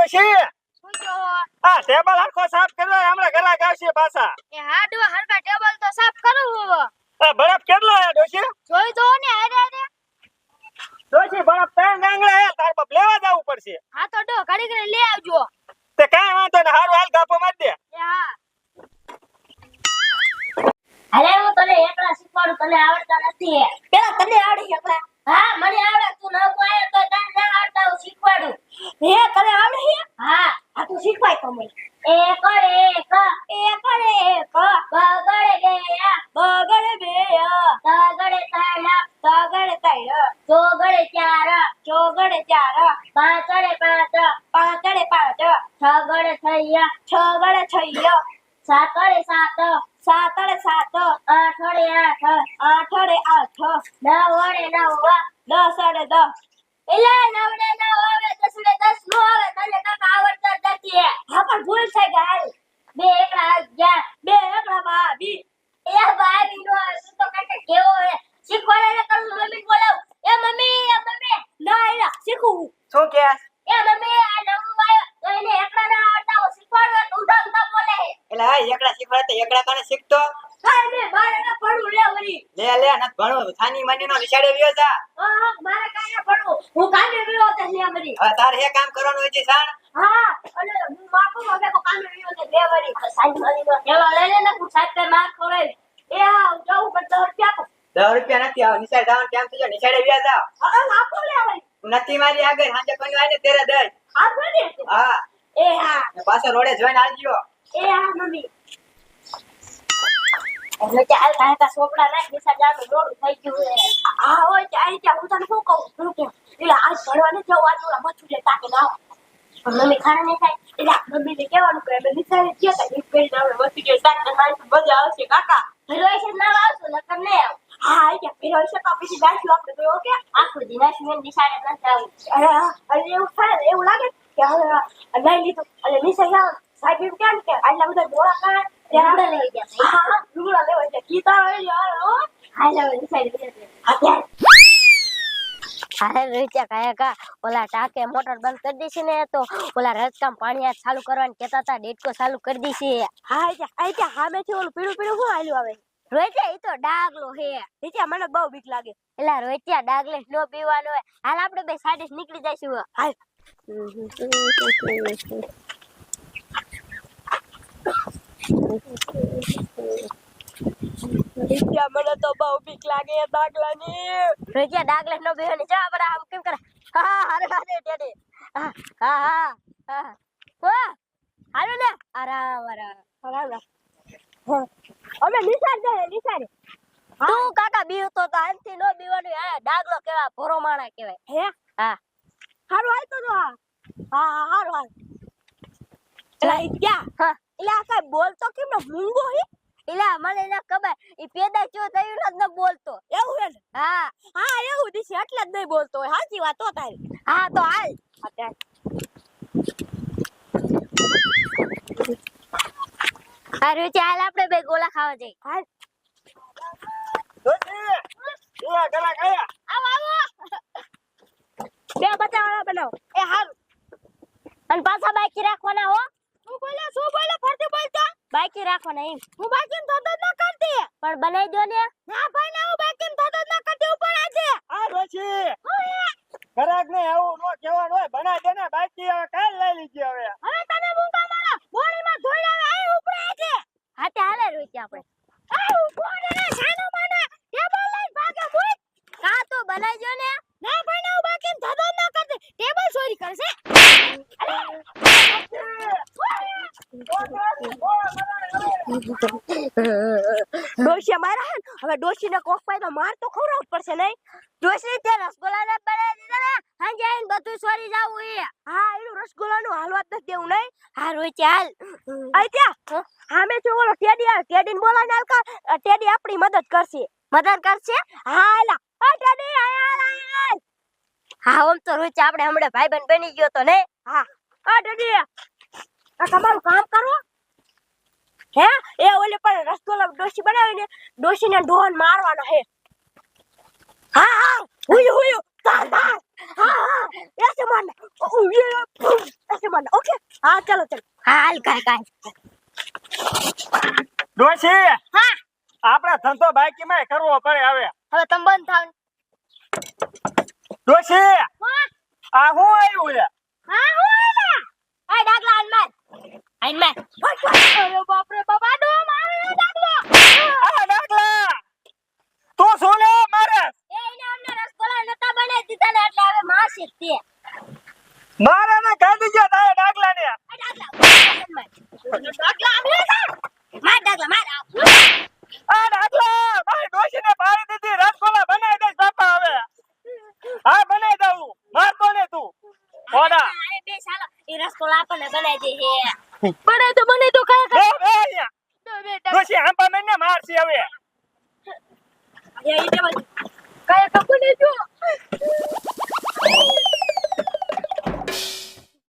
ડોશી શું જો આ ટેબલ આખો સાફ કરવા હમણાં ઘરાક આવશે પાછા. એ હાડવા હરકા ટેબલ તો સાફ કરું હું આ બરફ કેટલો હે ડોશી? જોઈ જો ને અરે અરે ડોશી બરફ 3 ગાંગડા હે, તાર બાપ લેવા જવું પડશે. હા તો ડો ઘડી ઘડી લઈ આવજો. તે કાંઈ વાંધો ને, હારું હાલ ગાપો માર દે. એ હા અરે હું તને એકલા શીખવાડું, તને આવડતા નથી. પેલા તને આવડે છે એકલા? હા મને આવડે. તું નવો આવ્યો તો તને ના આવડતા હું શીખવાડું. હે તને આવડે છે? હા આ તું શીખવાય તો મને. એક બગડે ગયા બગડે બે તગડે ત્રણ ચોગડે ચાર પાંચડે પાંચ છગડે છૈયા સાતડે સાત આઠડે આઠ નવડે નવ દસડે દસ. એલા નવડે નવ આવે, દસડે દસ નો આવે. તને કાકા આવડતા જ નથી. હા પણ ભૂલ થઈ ગઈ. હાલ બે એકડા 11 બે એકડા 22 એ 22 નો આવે. તું તો કાકા કેવો હે? શીખવાડે ને કરું. મમ્મી બોલાવ. એ મમ્મી ના એલા શીખું. શું કે? એ મમ્મી આ નવું આવ્યો તો એને એકડા ના આવડતા હું શીખવાડું. તું ઊંધા બોલે. એટલે આ એકડા શીખવાડે તો એકડા કાને શીખતો? કાઈ ને મારે ના પડવું લે વળી. લે ન ભણો, થાની માની નો નિશાળે વ્યો જા. હા મારે કાઈ ના પડવું. હું કામે વ્યો તો લે વળી. હવે તારે હે કામ કરવાનું હોય છે સાણ. હા અને હું માપું હવે કો કામે વ્યો તો લે વળી. સાઈડ મારી નો ઠેલો લઈ લે ને હું સાઈડ પર માર ખોરાઈ. એ આ હું જાઉં પણ 10 રૂપિયા આપો. 10 રૂપિયા નથી, આવ નિશાળ જવાનું ટાઈમ થઈ ગયો, નિશાળે વ્યા જા. હા આપો લે વળી. નથી મારી આગળ હાંજે કોઈ આવે ને તેરે દે. આ બોલે. હા એ હા ને પાછો રોડે જોઈને આવજો. એ હા મમ્મી. એટલે ચાલ કાકા સોપડા નાખ નિશા જાનું મોડું થઈ ગયું હે. આ હોય ચાલ હું તને શું કહું છું કે એટલે આજ ભણવાને જવા દોરા મચું લે તાકે ના પણ મમ્મી ખાને નહીં થાય. એટલે મમ્મી ને કહેવાનું કે અમે નિશાળે ગયા તા એક પેજ આપણે મચું લે તાકે મારી મજા આવશે કાકા. ફેરવાય છે ના આવશો નકર નહીં આવ. હા આઈ કે ફેરવાય છે તો પછી ગાશું આપણે તો ઓકે આખો દી નાશું ને નિશાળે ન જાવું. અરે એવું થાય ને એવું લાગે કે હવે લઈ લીધું અને નિશાળે જાવ સાહેબ એમ કેમ કે આટલા બધા ડોળા કાઢ ત્યાં લઈ ગયા. હા ડુંગળા લેવા છે કીતા હોય યાર. હો હાલ હવે નિશાળે ગયા. અરે રીચા કાકા ઓલા ટાકે મોટર બંધ કરી દીધી ને તો ઓલા રજકામ પાણી આ ચાલુ કરવાનું કહેતા હતા. ડેટકો ચાલુ કરી દીધી. હા આઈ ત્યાં સામેથી ઓલું પીળું પીળું શું આલ્યું આવે? રોહિત્યા ઈ તો ડાગલો હે. રીચા મને બહુ બીક લાગે. એલા રોહિત્યા ડાગલે નો પીવાનો હોય. હાલ આપણે બે સાઈડે નીકળી જઈશું. હાલ રીચા મને તો બહુ બીક લાગે ડાગલાની. રોહિત્યા ડાગલે નો પીવાનો. જા બરા આમ કેમ કરે? હા અરે ટેડી. હા હા હા વાહ હાલો ને આરામ આરામ. અમે નિશાળ જાય નિશાળે. તું કાકા બીવતો તો આનથી નો બીવાનું. આ ડાગલો કેવા ભોરો માણા કહેવાય. હે હા હારું હાલ તો હા હા હારું હાલ. એલા ક્યાં હા એલા કાઈ બોલતો કેમ ને મૂંગો હે? એલા મને ન ખબર. ઈ પેદા ચો થયું ન બોલતો. એવું હે ને? હા હા એવું દિશે એટલે જ નહીં બોલતો હોય. સાચી વાત તો તારી. હા તો હાલ. અરે ચાલ આપણે બે ગોલા ખાવા જઈએ. હાલ ડોશી એ ઘરાક આયા. આવો બે બચાવાળા બનાવો. એ હાલ. અને પાછા બાકી રાખવાના હો. શું બોલે ફરતી બોલતો? બાકી રાખવાના એમ. હું બાકી થતો જ ન કરતી. પણ બનાવી દો ને. ના ભાઈ ના હું બાકી થતો જ ન કરતી ઉપર આજે. આ ડોશી ઘરાક ને આવું નો કહેવાનું હોય, બનાવી દે ને. બાકી હવે કાલ લઈ લીધી. હવે હવે તને મૂંગા મારા બોડીમાં ધોઈ આવે આ ઉપર આજે. હા તે હાલે રોઈ આપણે. આ ઉપર ને છાનો માના ટેબલ લઈને ભાગે બોલ. કા તો બનાવી દો ને. ના ભાઈ ના હું બાકી થતો જ ન કરતી. ટેબલ ચોરી કરશે. ડોશી મારા હે હવે ડોશી ને કોક પાય તો માર તો ખવડાવવું પડશે નહીં. ડોશી તે રસગોલા ને બનાવી દીધા ને. હાંજે આઈને બધું સોરી જાવું એ. હા એનું રસગુલ્લાનું હાલવા જ નથી દેવું નહીં. હા રોઈ ચાલ. આઈ ત્યાં હામે જો ઓલો ટેડી આવે. ટેડીને બોલાવીને હાલકા ટેડી આપણી મદદ કરશે. મદદ કરશે. હા એલા આ ટેડી આય. હા ઓમ તો રોઈ આપણે હમણે ભાઈબંધ બની ગયો તો નહીં. હા આ ટેડી આ તમારું કામ કરો. હે એ ઓલે પણ રસગુલ્લા ડોશી બનાવીને ડોશીને ડોન મારવાનો હે. હા હા હુયું તાર તાર. હા હા ऐसे मारना ऐसे मारना ओके હા ચાલો ચાલો હાલ કાય ડોશી હા આપણે ધંધો બાકીમાં કરવો પડે હવે. હવે તમે બંધ થાવ ડોશી હા આ હું આવ્યું છે? હા હું આલા એ ડાગલા આઈન માર અરે બાપ રે બાબા ડો મારે ડાગલો આ ડાગલા તું શું લે મારે? એ એને અમને રસગોલા નતા બનાવી દીધા ને એટલે હવે માસી જ તે મારે ને કાઢી ગયા તારે ડાગલા ને. માર ડાગલા માર આ ડાગલા મારી ડોશીને પાડી દીધી. રસગોલા બનાવી દઈશ બાપા હવે. હા બનાવી દઉં. મારતો ને તું ઓડા. અરે બે સાલો એ રસગોલા આપણને બનાવી દે હે બનાવી તો કયા બે બે અહીંયા. ડોશી આંબા મને મારશે હવે. કયા કપને જો